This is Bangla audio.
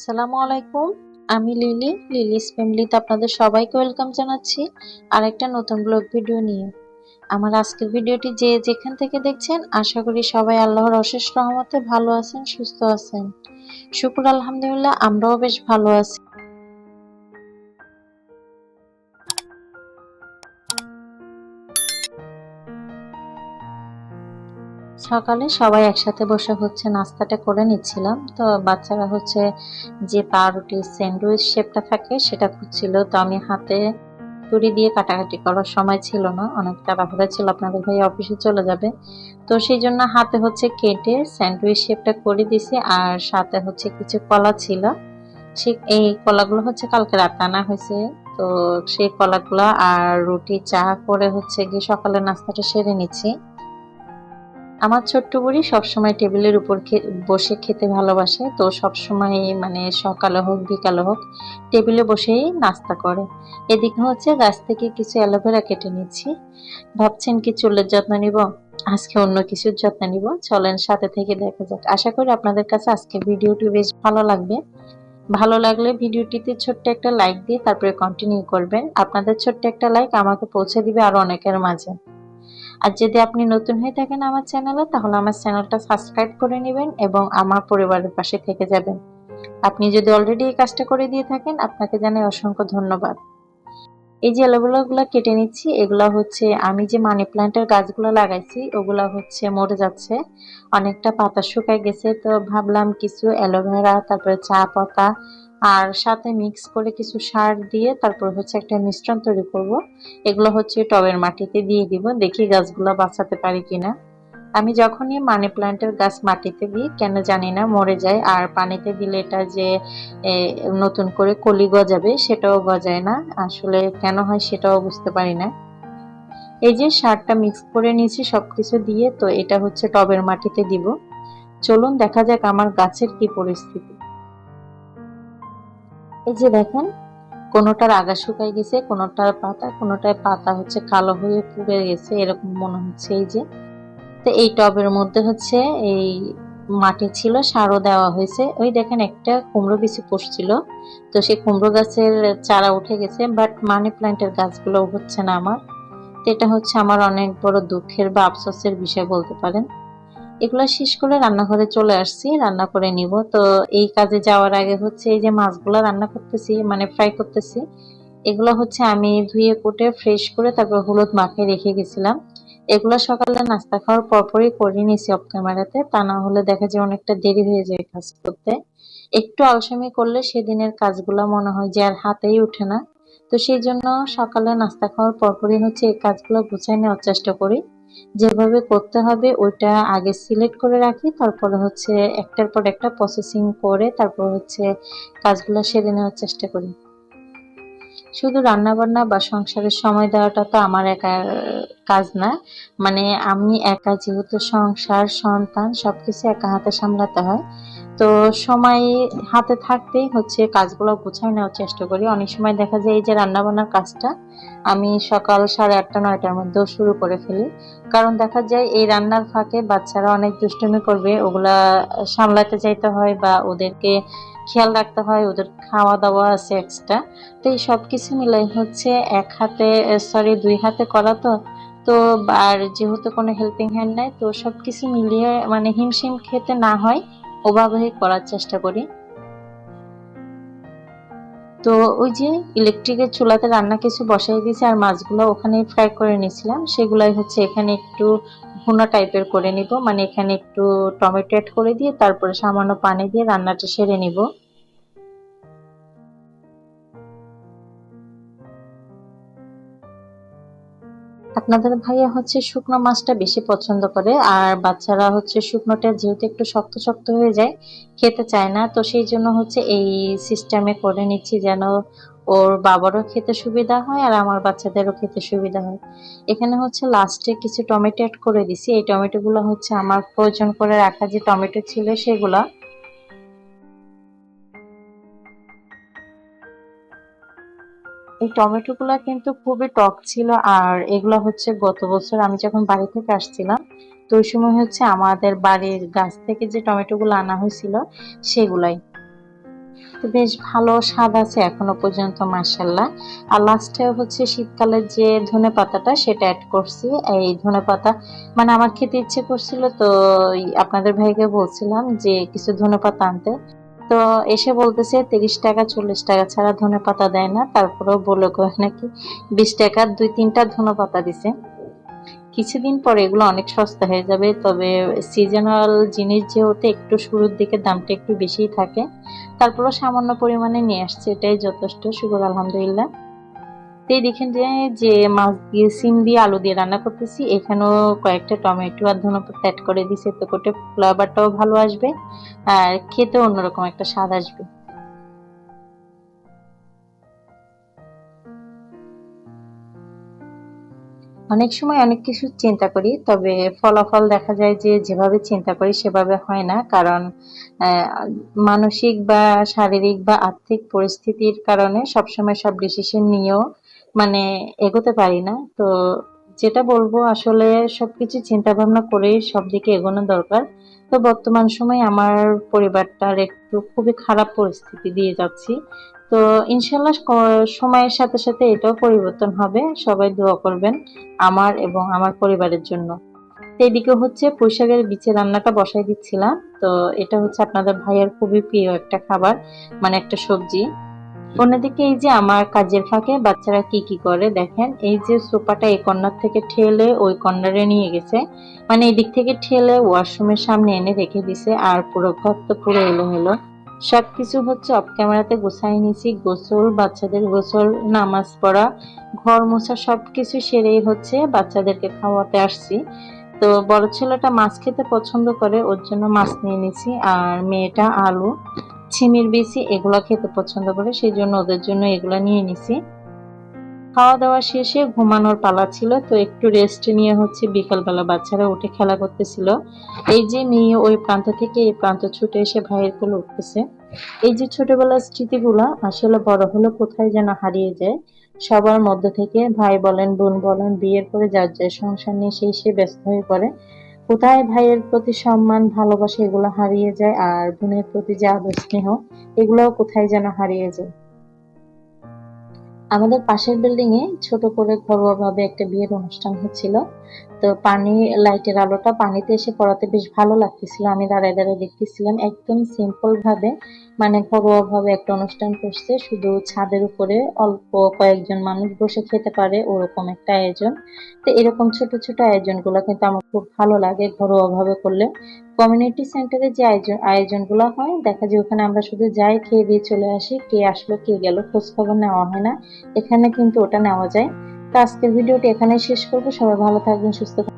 আসসালামু আলাইকুম। আমি লিলিস ফ্যামিলিতে আপনাদের সবাইকে ওয়েলকাম জানাচ্ছি আরেকটা নতুন ব্লগ ভিডিও নিয়ে। আমার আজকের ভিডিওটি যে যেখান থেকে দেখছেন আশা করি সবাই আল্লাহর অশেষ রহমতে ভালো আছেন, সুস্থ আছেন। শুকর আলহামদুলিল্লাহ আমরাও বেশ ভালো আছি। সকালে সবাই একসাথে বসে নাস্তাটা করে নিচ্ছিলাম। তো বাচ্চারা যে পাউরুটি স্যান্ডউইচ শেপটা থাকে সেটা খুঁজছিল। তো আমি হাতে ছুরি দিয়ে কাটাকাটি করার সময় ছিল না, অনেক তাড়াহুড়া ছিল, আপনাদের ভাই অফিসে চলে যাবে। তো সেই জন্য হাতে কেটে স্যান্ডউইচ শেপটা করে দিছি। আর সাথে কিছু কলা ছিল, এই কলাগুলো কালকে রাতে আনা হয়েছে। তো সেই কলাগুলো আর রুটি চা করে গিয়ে সকালে নাস্তাটা সেরে নিচ্ছি। আমার ছোট্ট বুড়ি সবসময় টেবিলের উপর বসে খেতে ভালোবাসে। তো সবসময় মানে সকালে হোক বিকালে হোক টেবিলে বসেই নাস্তা করে। এদিকে গাছ থেকে কিছু অ্যালোভেরা কেটে নিচ্ছি। ভাবছেন কি চুলের যত্ন নিব? আজকে অন্য কিছুর যত্ন নিব, চলেন সাথে থেকে দেখা যাক। আশা করি আপনাদের কাছে আজকে ভিডিওটি বেশ ভালো লাগবে। ভালো লাগলে ভিডিওটিতে ছোট্ট একটা লাইক দিয়ে তারপরে কন্টিনিউ করবেন। আপনাদের ছোট্ট একটা লাইক আমাকে পৌঁছে দিবে আরো অনেকের মাঝে। আর যদি আপনি নতুন হয়ে থাকেন আমার চ্যানেলে, তাহলে আমার চ্যানেলটা সাবস্ক্রাইব করে নেবেন এবং আমার পরিবারের পাশে থেকে যাবেন। আপনি যদি অলরেডি এই কাজটা করে দিয়ে থাকেন, আপনাকে জানাই অসংখ্য ধন্যবাদ। এই যে এলোগুলো কেটে নিচ্ছি, এগুলা আমি যে মানি প্ল্যান্টের গাছগুলো লাগাইছি ওগুলা মরে যাচ্ছে, অনেকটা পাতা শুকায় গেছে। তো ভাবলাম কিছু অ্যালোভেরা, তারপরে চা পাতা আর সাথে মিক্স করে কিছু সার দিয়ে তারপর একটা মিশ্রণ তৈরি করব। এগুলো টবের মাটিতে দিয়ে দিব, দেখি গাছগুলো বাঁচাতে পারি কিনা। আমি যখনই মানি প্ল্যান্টের গাছ মাটিতে দিই কেন জানি না মরে যায়, আর পানিতে দিলে এটা যে নতুন করে কলি গজাবে সেটাও গজায় না। আসলে কেন হয় সেটাও বুঝতে পারি না। এই যে সারটা মিক্স করে নিয়েছি সবকিছু দিয়ে, তো এটা টবের মাটিতে দিব। চলুন দেখা যাক আমার গাছের কি পরিস্থিতি। এই যে দেখেন, কোনোটার আগা শুকায় গেছে, কোনোটার পাতা কালো হয়ে পুড়ে গেছে, এরকম মনে হচ্ছে। এই যে, তো এই টবের মধ্যে এই মাটি ছিল, সারও দেওয়া হয়েছে। ওই দেখেন একটা কুমড়ো বিচি পড়ছিল, তো সেই কুমড়ো গাছের চারা উঠে গেছে, বাট মানি প্ল্যান্টের গাছগুলো হচ্ছে না আমার। তো এটা আমার অনেক বড় দুঃখের বা আফসোসের বিষয় বলতে পারেন। এগুলো শেষ করে রান্নাঘরে চলে আসছি, রান্না করে নিব। তো এই কাজে যাওয়ার আগে এই যে মাছগুলো রান্না করতেছি, মানে ফ্রাই করতেছি। এগুলো আমি ধুয়ে কুটে ফ্রেশ করে তারপর হলুদ মাখিয়ে রেখে গেছিলাম। এগুলো সকালে নাস্তা খাওয়ার পরপরই করে নিয়েছি অফ ক্যামেরাতে, তা না হলে দেখা যায় অনেকটা দেরি হয়ে যায় কাজ করতে। একটু আলসেমি করলে সেদিনের কাজগুলো মনে হয় যে আর হাতেই ওঠে না। তো সেই জন্য সকালে নাস্তা খাওয়ার পরপরই এই কাজগুলো গুছিয়ে নেওয়ার চেষ্টা করি। যেভাবে করতে হবে ওইটা আগে সিলেক্ট করে রাখি, তারপরে একটার পর একটা প্রসেসিং করে তারপর কাজগুলো সেরে নেওয়ার চেষ্টা করি। শুধু রান্না বান্না বা সংসারের সময় দেওয়াটা তো আমার একার কাজ না। মানে আমি একা, যেহেতু সংসার সন্তান সবকিছু একা হাতে সামলাতে হয়। তো সময় হাতে থাকতেই কাজগুলো গুছাই নেওয়ার চেষ্টা করি। অনেক সময় দেখা যায় এই যে রান্না বান্নার কাজটা আমি সকাল 8:30-9টার মধ্যেও শুরু করে ফেলি। কারণ দেখা যায় এই রান্নার ফাঁকে বাচ্চারা অনেক দুষ্টুমি করবে, ওগুলা সামলাতে যাইতে হয় বা ওদেরকে খেয়াল রাখতে হয়, ওদের খাওয়া দাওয়া আছে এক্সট্রা। তো এই সবকিছু মিলাই এক হাতে, সরি, দুই হাতে করা। তো তো আর যেহেতু কোনো হেল্পিং হ্যান্ড নাই, তো সবকিছু মিলিয়ে মানে হিমশিম খেতে না হয় ওভাবেই করার চেষ্টা করি। তো ওই যে ইলেকট্রিকের চুলাতে রান্না কিছু বসাই দিয়েছি, আর মাছগুলো ওখানে ফ্রাই করে নিয়েছিলাম, সেগুলাই এখানে একটু ভুনা টাইপের করে নিব। মানে এখানে একটু টমেটো অ্যাড করে দিয়ে তারপরে সামান্য পানি দিয়ে রান্নাটা সেরে নিব। আপনাদের ভাইয়া শুকনো মাছটা বেশি পছন্দ করে, আর বাচ্চারা শুকনোটা যেহেতু একটু শক্ত শক্ত হয়ে যায় খেতে চায় না। তো সেই জন্য এই সিস্টেমে করে নিচ্ছি যেন ওর বাবারও খেতে সুবিধা হয় আর আমার বাচ্চাদেরও খেতে সুবিধা হয়। এখানে লাস্টে কিছু টমেটো অ্যাড করে দিছি। এই টমেটো গুলো আমার প্রয়োজন করে রাখা যে টমেটো ছিল সেগুলা। এই টমেটো গুলা কিন্তু খুবই টক ছিল, আর এগুলা গত বছর আমি যখন বাড়ি থেকে আসছিলাম, তো ওই সময় আমাদের বাড়ির গাছ থেকে যে টমেটো গুলো আনা হয়েছিল সেগুলাই। তো বেশ ভালো স্বাদ আছে এখনো পর্যন্ত মাশাআল্লাহ। আর লাস্টে হচ্ছে শীতকালের যে ধনেপাতাটা সেটা অ্যাড করছি। এই ধনেপাতা মানে আমার খেতে ইচ্ছে করছিল, তো আপনাদের ভাইকে বলছিলাম যে কিছু ধনেপাতা আনতে। তো এসে বলতেছে 30 টাকা 40 টাকা ছাড়া ধনেপাতা দেয় না। তারপরেও বলে কয় নাকি 20 টাকার 2-3টা ধনেপাতা দিছে। কিছুদিন পরে এগুলো অনেক সস্তা হয়ে যাবে, তবে সিজনাল জিনিস যেহেতু একটু শুরুর দিকে দামটা একটু বেশিই থাকে। তারপরও সামান্য পরিমাণে নিয়ে আসছে, এটাই যথেষ্ট, শুকর আলহামদুলিল্লাহ। তো এই দেখেন যে মাছ দিয়ে সিম দিয়ে আলু দিয়ে রান্না করতেছি, এখানেও কয়েকটা টমেটো আর ধনেপাতা অ্যাড করে দিছি, তো কোটে ফ্লেভারটাও ভালো আসবে আর খেতেও অন্যরকম একটা স্বাদ আসবে। অনেক সময় অনেক কিছু চিন্তা করি, তবে ফলাফল দেখা যায় যে যেভাবে চিন্তা করি সেভাবে হয় না। কারণ আহ, মানসিক বা শারীরিক বা আর্থিক পরিস্থিতির কারণে সবসময় সব ডিসিশন নিয়েও মানে এগোতে পারি না। তো যেটা বলবো আসলে সবকিছু চিন্তা ভাবনা করেই সব দিকে এগোনো দরকার। তো বর্তমান সময়ে আমার পরিবারটার একটু খুবই খারাপ পরিস্থিতি দিয়ে যাচ্ছি। তো ইনশাল্লাহ সময়ের সাথে সাথে এটাও পরিবর্তন হবে, সবাই দোয়া করবেন আমার এবং আমার পরিবারের জন্য। তো এদিকে হচ্ছে পুঁইশাকের বিচে রান্নাটা বসাই দিচ্ছিলাম। তো এটা হচ্ছে আপনাদের ভাইয়ের খুবই প্রিয় একটা খাবার, মানে একটা সবজি। অন্যদিকে এই যে আমার কাজের ফাঁকে বাচ্চারা কি কি করে দেখেন, এই যে সোফাটা এই কর্নার থেকে ঠেলে ওই কর্নারে নিয়ে গেছে, মানে এদিক থেকে ঠেলে ওয়াশরুমের সামনে এনে রেখে দিছে। আর পুরো ঘর তো পুরো এলোমেলো, সবকিছু হচ্ছে অফ ক্যামেরাতে গুছাই নিছি। গোসল, বাচ্চাদের গোসল, নামাজ পড়া, ঘর মোছা সবকিছু সেরেই হচ্ছে বাচ্চাদেরকে খাওয়াতে আসছি। তো বড় ছেলেটা মাছ খেতে পছন্দ করে, ওর জন্য মাছ নিয়ে নিছি। আর মেয়েটা আলু, ছিমির বিচি এগুলা খেতে পছন্দ করে, সেই জন্য ওদের জন্য এগুলা নিয়ে নিছি। খাওয়া দাওয়া শেষে ঘুমানোর পালা ছিল, তো একটু রেস্ট নিয়ে হচ্ছে বিকালবেলা বাচ্চারা উঠে খেলা করতেছিল। এই যে মেয়ে ওই প্রান্ত থেকে এই প্রান্ত ছুটে এসে ভাইয়ের কোলে উঠতেছে। এই যে ছোটবেলার স্মৃতিগুলা আসলে বড় হলে কোথায় যেন হারিয়ে যায় সবার মধ্যে থেকে। ভাই বলেন বোন বলেন বিয়ের পরে যার যার সংসার নিয়ে সে ব্যস্ত হয়ে পড়ে। কোথায় ভাইয়ের প্রতি সম্মান ভালোবাসা এগুলো হারিয়ে যায়, আর বোনের প্রতি যে আদর স্নেহ এগুলোও কোথায় যেন হারিয়ে যায়। আমাদের পাশের বিল্ডিং এ ছোট করে ঘরোয়া ভাবে একটা বিয়ের অনুষ্ঠান হচ্ছিল। তো পানি, লাইটের আলোটা পানিতে এসে পড়াতে বেশ ভালো লাগতেছিল, আমি দাঁড়ায় দাঁড়ায় দেখতেছিলাম। একদম সিম্পল ভাবে মানে ঘরোয়া ভাবে একটা অনুষ্ঠান করছে, শুধু ছাদের উপরে অল্প কয়েকজন মানুষ বসে খেতে পারে ওরকম একটা আয়োজন। তো এরকম ছোট ছোট আয়োজন গুলো কিন্তু আমার খুব ভালো লাগে ঘরোয়া ভাবে করলে। কমিউনিটি সেন্টারে যে আয়োজনগুলো হয় দেখা যায় ওখানে আমরা শুধু যাই, খেয়ে দিয়ে চলে আসি, কে আসলো কে গেল খোঁজ খবর নেওয়া হয় না। এখানে কিন্তু ওটা নেওয়া যায়। তো আজকের ভিডিওটি এখানেই শেষ করবো। সবাই ভালো থাকবেন, সুস্থ থাকবেন।